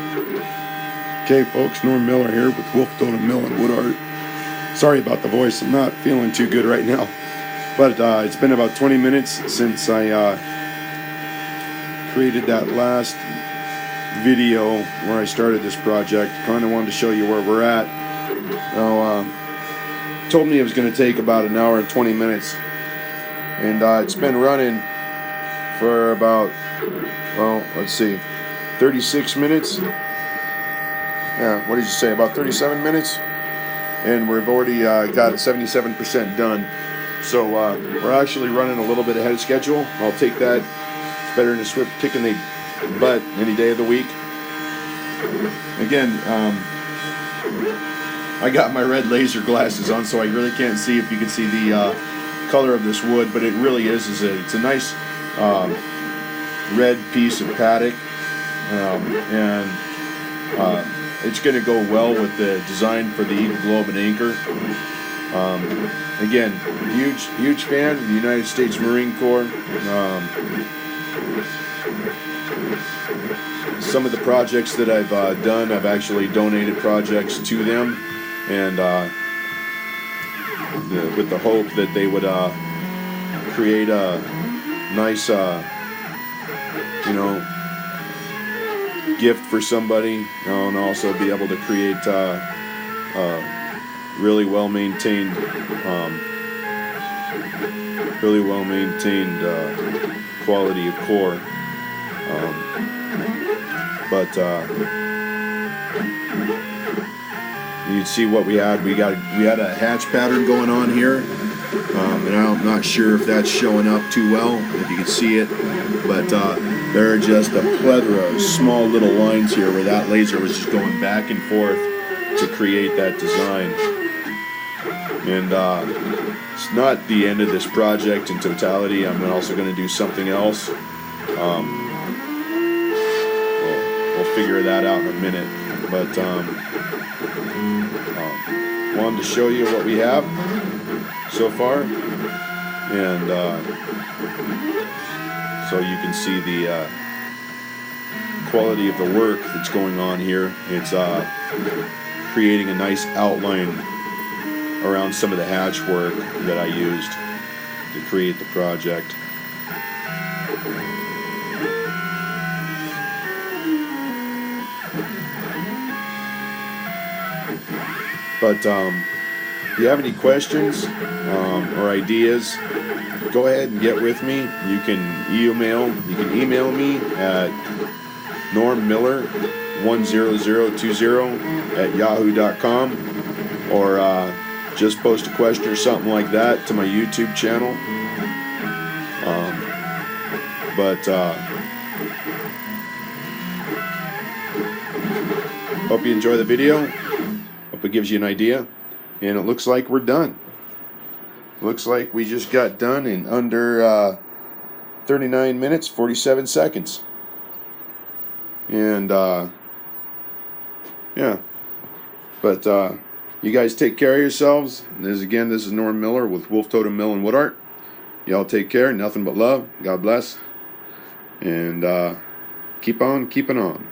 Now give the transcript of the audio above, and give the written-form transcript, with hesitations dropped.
Okay, folks, Norm Miller here with Wolf Totem Mill and Wood Art. Sorry about the voice, I'm not feeling too good right now. But it's been about 20 minutes since I created that last video where I started this project. Kind of wanted to show you where we're at. Now, told me it was going to take about an hour and 20 minutes. And it's been running for about, well, let's see, 36 minutes. Yeah, what did you say, about 37 minutes? And we've already got it 77% done. So we're actually running a little bit ahead of schedule. I'll take that. It's better than a swift kick in the butt any day of the week. Again, I got my red laser glasses on, so I really can't see if you can see the color of this wood, but it really is it's a nice red piece of paddock, and it's going to go well with the design for the Eagle Globe and Anchor. Again, huge fan of the United States Marine Corps. Some of the projects that I've done, I've actually donated projects to them, and with the hope that they would create a nice, gift for somebody, and also be able to create really well maintained quality of core. But you can see what we had. We had a hatch pattern going on here, and I'm not sure if that's showing up too well, if you can see it, but there are just a plethora of small little lines here where that laser was just going back and forth to create that design. And it's not the end of this project in totality. I'm also going to do something else. We'll figure that out in a minute. But wanted to show you what we have so far, and so you can see the quality of the work that's going on here. It's creating a nice outline around some of the hatch work that I used to create the project. But if you have any questions or ideas, go ahead and get with me. You can email me at normmiller10020@yahoo.com, or just post a question or something like that to my YouTube channel. Hope you enjoy the video. Hope it gives you an idea. And it looks like we're done. Looks like we just got done in under 39 minutes, 47 seconds. And yeah. But you guys take care of yourselves. This is Norm Miller with Wolf Totem Mill and Wood Art. Y'all take care. Nothing but love. God bless. And keep on keeping on.